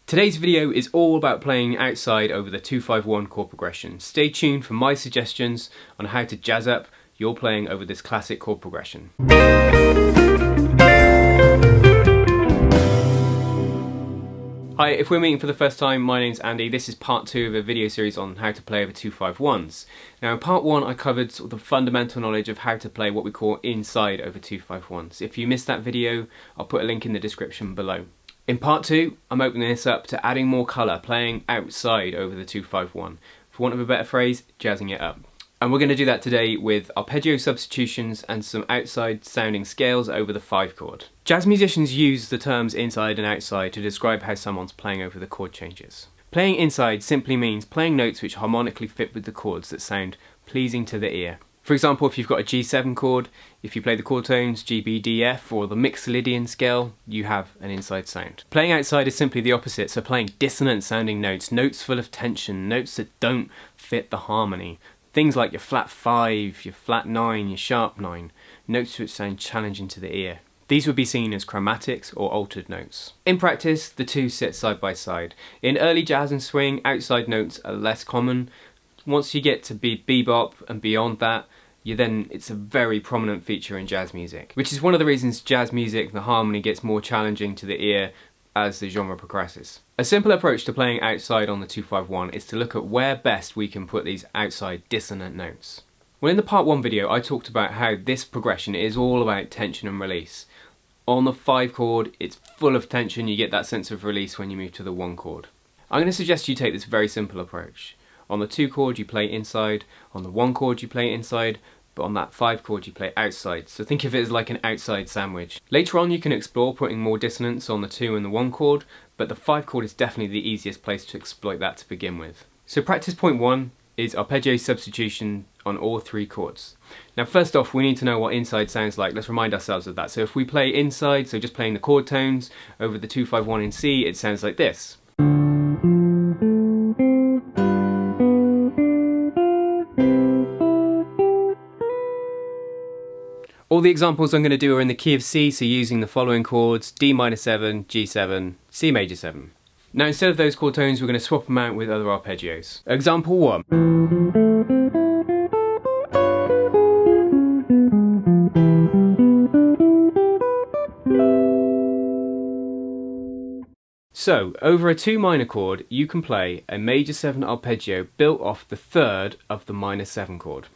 Today's video is all about playing outside over the 2-5-1 chord progression. Stay tuned for my suggestions on how to jazz up your playing over this classic chord progression. Hi, if we're meeting for the first time, my name's Andy. This is part 2 of a video series on how to play over 2-5-1s. Now in part 1 I covered sort of the fundamental knowledge of how to play what we call inside over 2-5-1s. If you missed that video, I'll put a link in the description below. In part 2, I'm opening this up to adding more colour, playing outside over the 2-5-1. For want of a better phrase, jazzing it up. And we're going to do that today with arpeggio substitutions and some outside sounding scales over the 5 chord. Jazz musicians use the terms inside and outside to describe how someone's playing over the chord changes. Playing inside simply means playing notes which harmonically fit with the chords that sound pleasing to the ear. For example, if you've got a G7 chord, if you play the chord tones G, B, D, F or the Mixolydian scale, you have an inside sound. Playing outside is simply the opposite, so playing dissonant sounding notes, notes full of tension, notes that don't fit the harmony. Things like your flat 5, your flat 9, your sharp 9, notes which sound challenging to the ear. These would be seen as chromatics or altered notes. In practice, the two sit side by side. In early jazz and swing, outside notes are less common. Once you get to bebop and beyond that, it's a very prominent feature in jazz music, which is one of the reasons jazz music, the harmony gets more challenging to the ear as the genre progresses. A simple approach to playing outside on the 2-5-1 is to look at where best we can put these outside dissonant notes. Well, in the part 1 video I talked about how this progression is all about tension and release. On the 5 chord it's full of tension, you get that sense of release when you move to the 1 chord. I'm going to suggest you take this very simple approach. On the 2 chord you play inside, on the 1 chord you play inside, but on that 5 chord you play outside, so think of it as like an outside sandwich. Later on you can explore putting more dissonance on the 2 and the 1 chord, but the 5 chord is definitely the easiest place to exploit that to begin with. So practice point 1 is arpeggio substitution on all 3 chords. Now first off we need to know what inside sounds like. Let's remind ourselves of that. So if we play inside, so just playing the chord tones over the 2-5-1 in C, it sounds like this. All the examples I'm going to do are in the key of C, so using the following chords: D minor 7, G7, C major 7. Now instead of those chord tones we're going to swap them out with other arpeggios. Example 1. So, over a 2 minor chord you can play a major 7 arpeggio built off the 3rd of the minor 7 chord.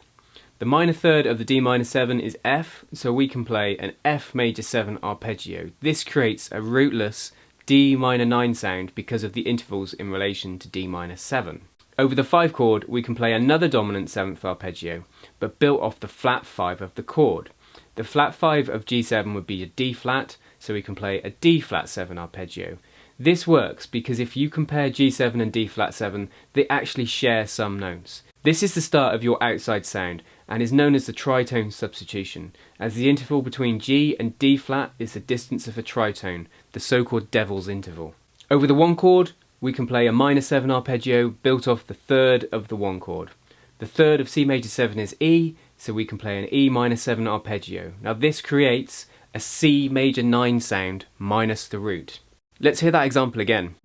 The minor 3rd of the D minor 7 is F, so we can play an F major 7 arpeggio. This creates a rootless D minor 9 sound because of the intervals in relation to D minor 7. Over the 5 chord we can play another dominant 7th arpeggio, but built off the flat 5 of the chord. The flat 5 of G7 would be a D flat, so we can play a D flat 7 arpeggio. This works because if you compare G7 and D flat 7, they actually share some notes. This is the start of your outside sound and is known as the tritone substitution, as the interval between G and D flat is the distance of a tritone, the so-called devil's interval. Over the 1 chord, we can play a minor 7 arpeggio built off the 3rd of the 1 chord. The 3rd of C major 7 is E, so we can play an E minor 7 arpeggio. Now this creates a C major 9 sound minus the root. Let's hear that example again.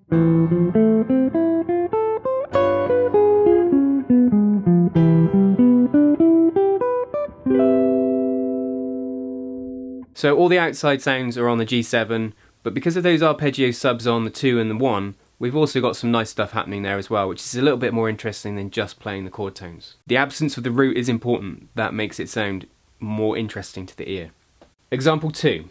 So all the outside sounds are on the G7, but because of those arpeggio subs on the 2 and the 1, we've also got some nice stuff happening there as well, which is a little bit more interesting than just playing the chord tones. The absence of the root is important. That makes it sound more interesting to the ear. Example 2.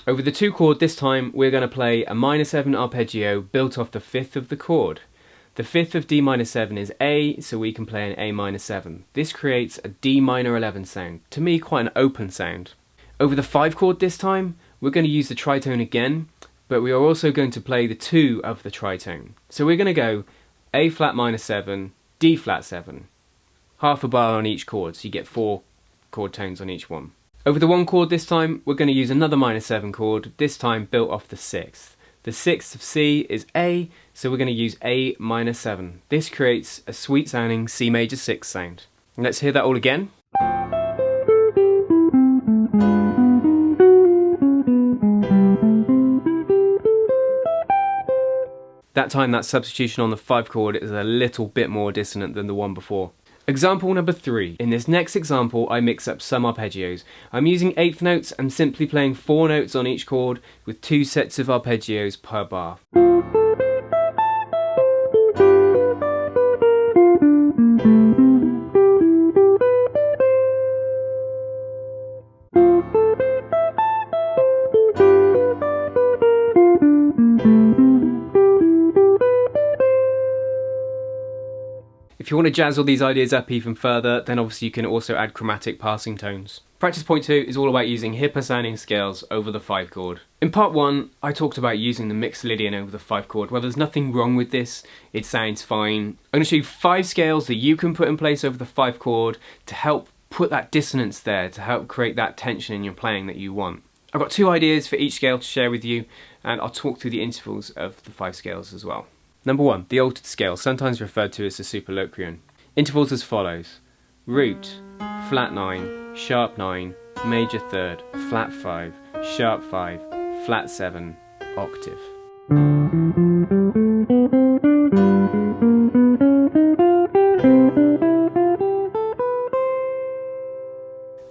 Over the 2 chord this time we're going to play a minor 7 arpeggio built off the 5th of the chord. The 5th of D minor 7 is A, so we can play an A minor 7. This creates a D minor 11 sound, to me quite an open sound. Over the 5 chord this time we're going to use the tritone again, but we are also going to play the 2 of the tritone. So we're going to go A flat minor 7, D flat 7. Half a bar on each chord, so you get 4 chord tones on each one. Over the 1 chord this time, we're going to use another minor 7 chord, this time built off the 6th. The 6th of C is A, so we're going to use A minor 7. This creates a sweet sounding C major 6 sound. Let's hear that all again. that time that substitution on the 5 chord is a little bit more dissonant than the one before. Example number 3. In this next example I mix up some arpeggios. I'm using eighth notes and simply playing 4 notes on each chord with 2 sets of arpeggios per bar. If you want to jazz all these ideas up even further, then obviously you can also add chromatic passing tones. Practice point 2 is all about using hipper sounding scales over the 5 chord. In part 1, I talked about using the mixed Lydian over the 5 chord. Well, there's nothing wrong with this, it sounds fine. I'm going to show you 5 scales that you can put in place over the 5 chord to help put that dissonance there, to help create that tension in your playing that you want. I've got 2 ideas for each scale to share with you, and I'll talk through the intervals of the 5 scales as well. Number 1, the altered scale, sometimes referred to as the superloquion. Intervals as follows: root, flat 9, sharp 9, major 3rd, flat 5, sharp 5, flat 7, octave.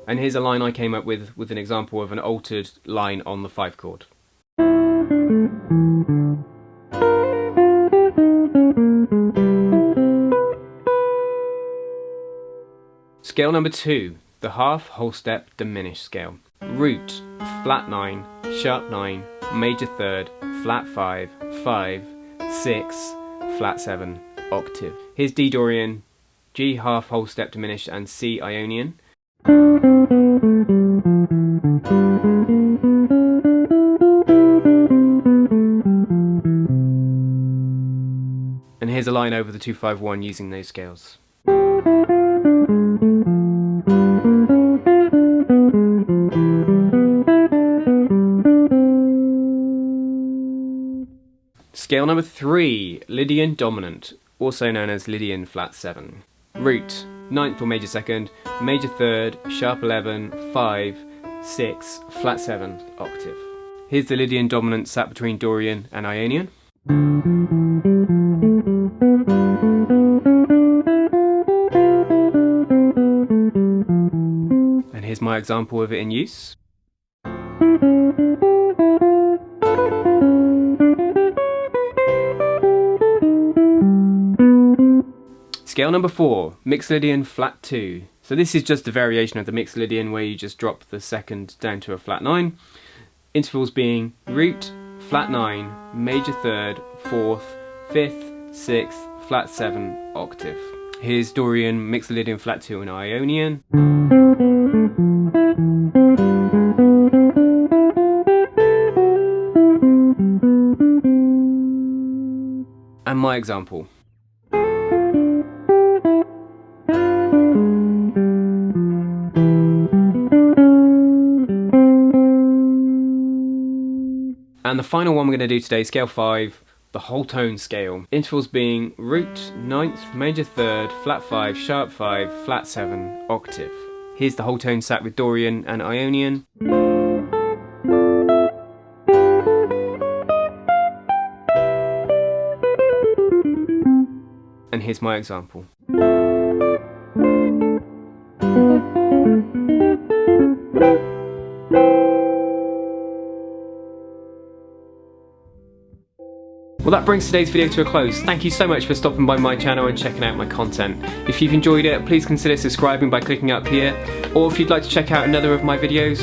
And here's a line I came up with an example of an altered line on the 5 chord. Scale number 2, the half whole step diminished scale. Root, flat 9, sharp 9, major 3rd, flat 5, 5, 6, flat 7, octave. Here's D Dorian, G half whole step diminished, and C Ionian. And here's a line over the 2-5-1 using those scales. Scale number 3, Lydian dominant, also known as Lydian flat 7. Root, 9th or major 2nd, major 3rd, sharp 11, 5, 6, flat 7, octave. Here's the Lydian dominant sat between Dorian and Ionian. And here's my example of it in use. Scale number 4, mixed Lydian flat 2. So this is just a variation of the mixed Lydian where you just drop the 2nd down to a flat 9. Intervals being root, flat 9, major 3rd, 4th, 5th, 6th, flat 7, octave. Here's Dorian, mixed Lydian flat 2 and Ionian. And my example. And the final one we're going to do today, scale 5, the whole tone scale. Intervals being root, 9th, major 3rd, flat 5, sharp 5, flat 7, octave. Here's the whole tone sat with Dorian and Ionian. And here's my example. Well, that brings today's video to a close. Thank you so much for stopping by my channel and checking out my content. If you've enjoyed it, please consider subscribing by clicking up here, or if you'd like to check out another of my videos,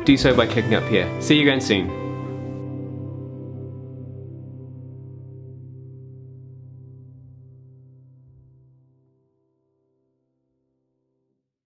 do so by clicking up here. See you again soon.